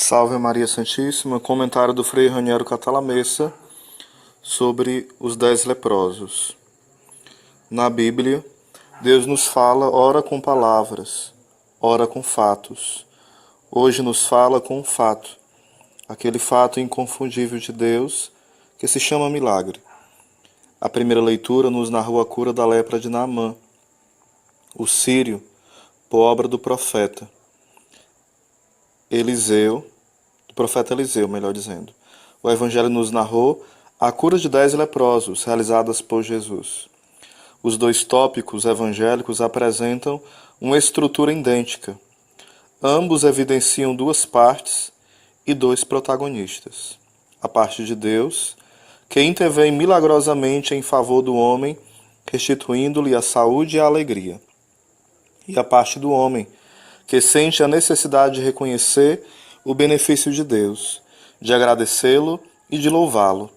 Salve Maria Santíssima, comentário do Frei Raniero Cantalamessa sobre os 10 leprosos. Na Bíblia, Deus nos fala ora com palavras, ora com fatos. Hoje nos fala com um fato, aquele fato inconfundível de Deus que se chama milagre. A primeira leitura nos narrou a cura da lepra de Naamã, o sírio, por obra do profeta Eliseu, melhor dizendo. O Evangelho nos narrou a cura de 10 leprosos, realizadas por Jesus. Os dois tópicos evangélicos apresentam uma estrutura idêntica. Ambos evidenciam duas partes e dois protagonistas. A parte de Deus, que intervém milagrosamente em favor do homem, restituindo-lhe a saúde e a alegria. E a parte do homem, que sente a necessidade de reconhecer o benefício de Deus, de agradecê-lo e de louvá-lo.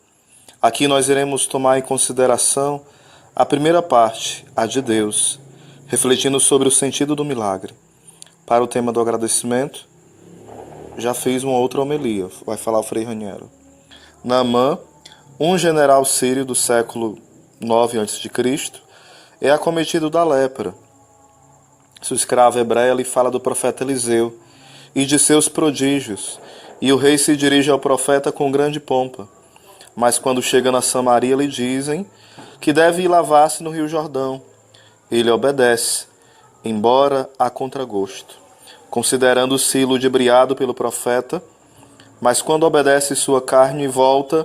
Aqui nós iremos tomar em consideração a primeira parte, a de Deus, refletindo sobre o sentido do milagre. Para o tema do agradecimento, já fiz uma outra homilia, vai falar o Frei Raniero. Naamã, um general sírio do século 9 a.C., é acometido da lepra. Sua escrava hebreia lhe fala do profeta Eliseu e de seus prodígios, e o rei se dirige ao profeta com grande pompa. Mas quando chega na Samaria, lhe dizem que deve ir lavar-se no rio Jordão. Ele obedece, embora a contragosto, considerando-se ludibriado pelo profeta, mas quando obedece sua carne volta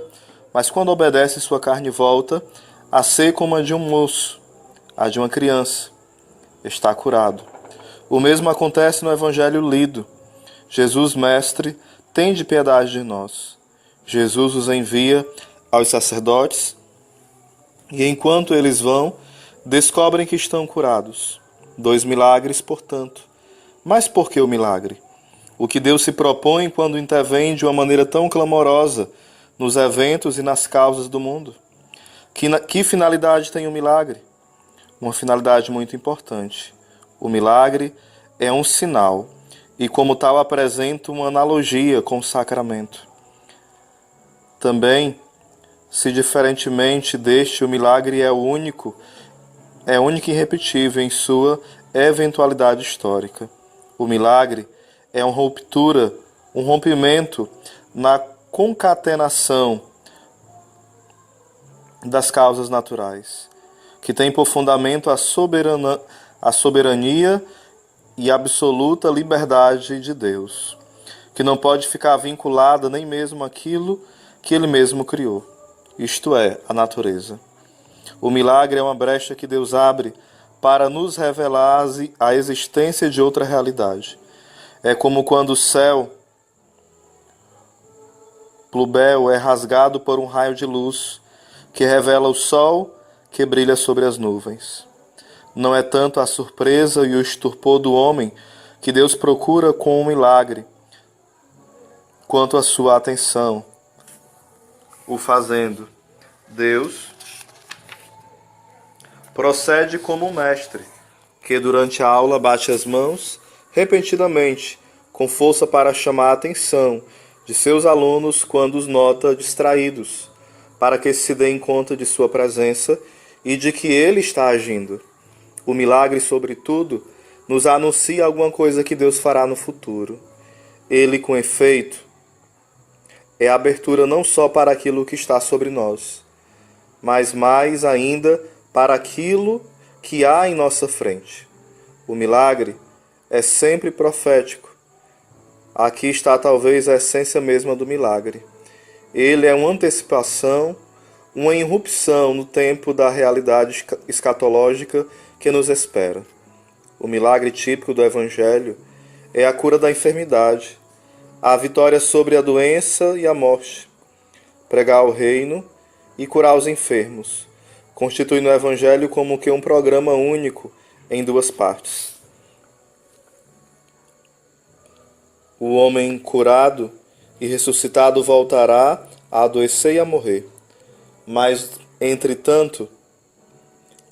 a ser como a de um moço, a de uma criança. Está curado. O mesmo acontece no Evangelho lido. Jesus, Mestre, tende piedade de nós. Jesus os envia aos sacerdotes e, enquanto eles vão, descobrem que estão curados. 2 milagres, portanto. Mas por que o milagre? O que Deus se propõe quando intervém de uma maneira tão clamorosa nos eventos e nas causas do mundo? Que finalidade tem o milagre? Uma finalidade muito importante. O milagre é um sinal e, como tal, apresenta uma analogia com o sacramento. Também, se diferentemente deste, o milagre é único e irrepetível em sua eventualidade histórica. O milagre é um rompimento na concatenação das causas naturais, que tem por fundamento a soberania e absoluta liberdade de Deus, que não pode ficar vinculada nem mesmo àquilo que Ele mesmo criou, isto é, a natureza. O milagre é uma brecha que Deus abre para nos revelar a existência de outra realidade. É como quando o céu plubéu é rasgado por um raio de luz que revela o sol que brilha sobre as nuvens. Não é tanto a surpresa e o estupor do homem que Deus procura com um milagre, quanto a sua atenção, o fazendo. Deus procede como um mestre, que durante a aula bate as mãos repentinamente, com força para chamar a atenção de seus alunos quando os nota distraídos, para que se deem conta de sua presença e de que Ele está agindo. O milagre, sobretudo, nos anuncia alguma coisa que Deus fará no futuro. Ele, com efeito, é a abertura não só para aquilo que está sobre nós, mas mais ainda para aquilo que há em nossa frente. O milagre é sempre profético. Aqui está talvez a essência mesma do milagre. Ele é uma antecipação, uma irrupção no tempo da realidade escatológica que nos espera. O milagre típico do Evangelho é a cura da enfermidade, a vitória sobre a doença e a morte, pregar o reino e curar os enfermos, constituindo o Evangelho como que um programa único em duas partes. O homem curado e ressuscitado voltará a adoecer e a morrer. Mas, entretanto,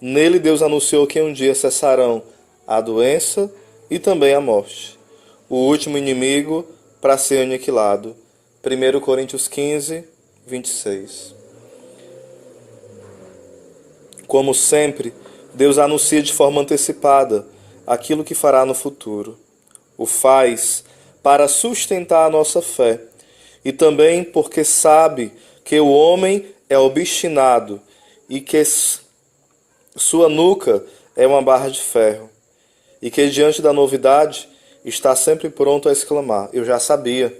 nele Deus anunciou que um dia cessarão a doença e também a morte. O último inimigo para ser aniquilado. 1 Coríntios 15, 26. Como sempre, Deus anuncia de forma antecipada aquilo que fará no futuro. O faz para sustentar a nossa fé e também porque sabe que o homem é obstinado e que sua nuca é uma barra de ferro e que diante da novidade está sempre pronto a exclamar: eu já sabia,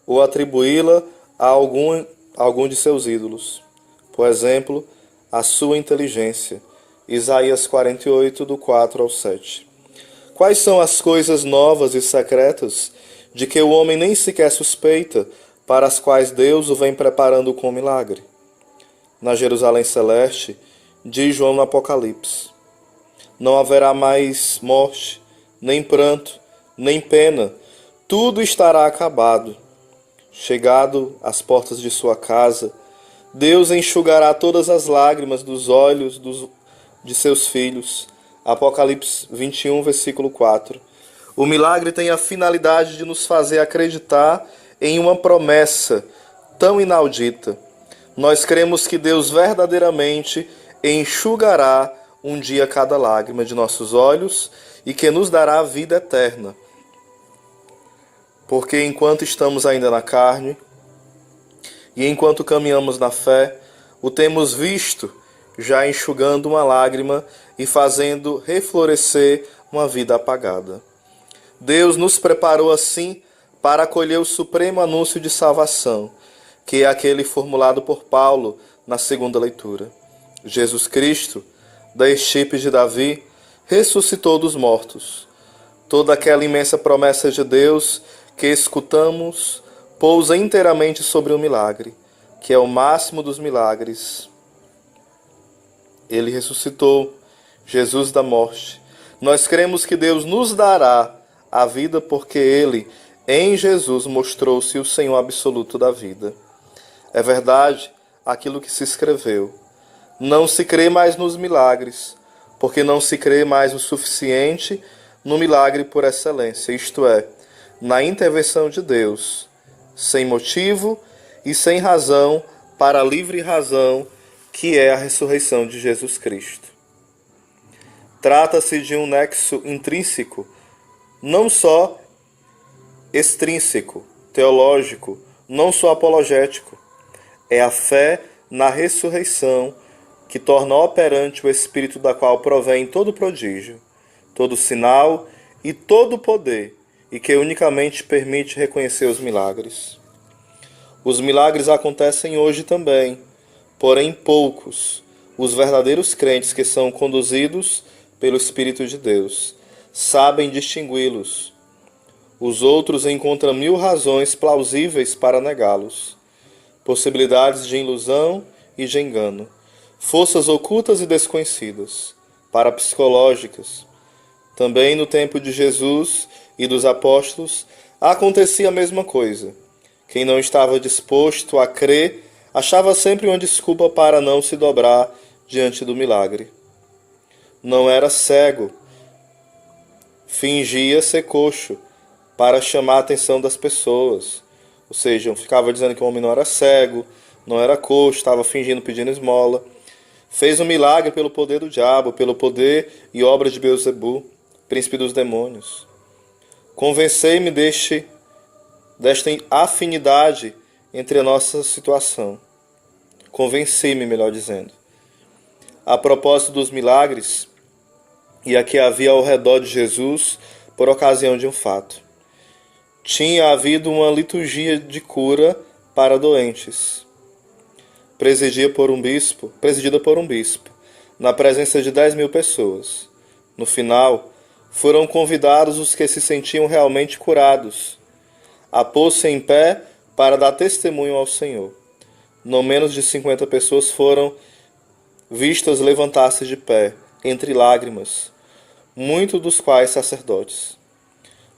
ou atribuí-la a algum de seus ídolos. Por exemplo, a sua inteligência. Isaías 48, do 4 ao 7. Quais são as coisas novas e secretas de que o homem nem sequer suspeita, para as quais Deus o vem preparando com milagre? Na Jerusalém celeste, diz João no Apocalipse: não haverá mais morte, nem pranto, nem pena, tudo estará acabado. Chegado às portas de sua casa, Deus enxugará todas as lágrimas dos olhos de seus filhos. Apocalipse 21, versículo 4. O milagre tem a finalidade de nos fazer acreditar em uma promessa tão inaudita. Nós cremos que Deus verdadeiramente enxugará um dia cada lágrima de nossos olhos e que nos dará a vida eterna. Porque enquanto estamos ainda na carne e enquanto caminhamos na fé, o temos visto já enxugando uma lágrima e fazendo reflorescer uma vida apagada. Deus nos preparou assim para acolher o supremo anúncio de salvação, que é aquele formulado por Paulo na segunda leitura. Jesus Cristo, da estirpe de Davi, ressuscitou dos mortos. Toda aquela imensa promessa de Deus que escutamos pousa inteiramente sobre o milagre, que é o máximo dos milagres. Ele ressuscitou, Jesus da morte. Nós cremos que Deus nos dará a vida porque Ele, em Jesus, mostrou-se o Senhor absoluto da vida. É verdade aquilo que se escreveu: não se crê mais nos milagres, porque não se crê mais o suficiente no milagre por excelência, isto é, na intervenção de Deus, sem motivo e sem razão, para a livre razão, que é a ressurreição de Jesus Cristo. Trata-se de um nexo intrínseco, não só extrínseco, teológico, não só apologético. É a fé na ressurreição que torna operante o Espírito da qual provém todo prodígio, todo sinal e todo poder, e que unicamente permite reconhecer os milagres. Os milagres acontecem hoje também, porém poucos, os verdadeiros crentes que são conduzidos pelo Espírito de Deus sabem distingui-los. Os outros encontram 1000 razões plausíveis para negá-los, possibilidades de ilusão e de engano, forças ocultas e desconhecidas, parapsicológicas. Também no tempo de Jesus e dos apóstolos acontecia a mesma coisa. Quem não estava disposto a crer achava sempre uma desculpa para não se dobrar diante do milagre. Não era cego, fingia ser coxo para chamar a atenção das pessoas. Ou seja, ficava dizendo que o homem não era cego, não era coxo, estava fingindo, pedindo esmola. Fez um milagre pelo poder do diabo, pelo poder e obra de Beelzebu, príncipe dos demônios. Convencei-me desta afinidade entre a nossa situação. Convenci-me, melhor dizendo. A propósito dos milagres, e a que havia ao redor de Jesus por ocasião de um fato. Tinha havido uma liturgia de cura para doentes, presidida por um bispo, na presença de 10.000 pessoas. No final, foram convidados os que se sentiam realmente curados a pôr-se em pé para dar testemunho ao Senhor. Não menos de 50 pessoas foram vistas levantar-se de pé, entre lágrimas, muitos dos quais sacerdotes.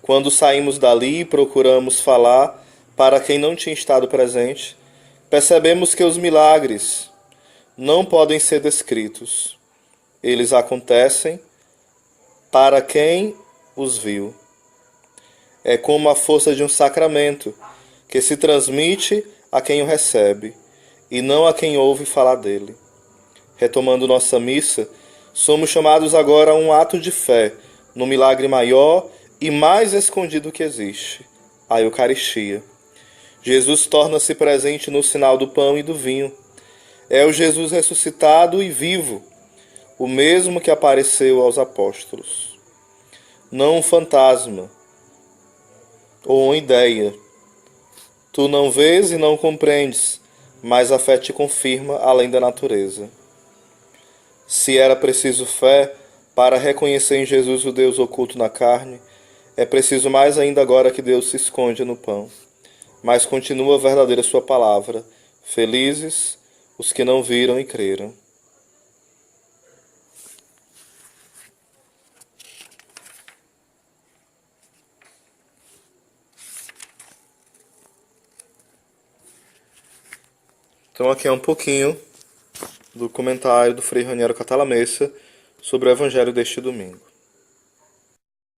Quando saímos dali e procuramos falar para quem não tinha estado presente, percebemos que os milagres não podem ser descritos. Eles acontecem para quem os viu. É como a força de um sacramento, que se transmite a quem o recebe, e não a quem ouve falar dele. Retomando nossa missa, somos chamados agora a um ato de fé, no milagre maior e mais escondido que existe, a Eucaristia. Jesus torna-se presente no sinal do pão e do vinho. É o Jesus ressuscitado e vivo, o mesmo que apareceu aos apóstolos. Não um fantasma ou uma ideia. Tu não vês e não compreendes, mas a fé te confirma além da natureza. Se era preciso fé para reconhecer em Jesus o Deus oculto na carne, é preciso mais ainda agora que Deus se esconde no pão. Mas continua verdadeira sua palavra. Felizes os que não viram e creram. Então aqui é um pouquinho do comentário do Frei Raniero Cantalamessa sobre o Evangelho deste domingo.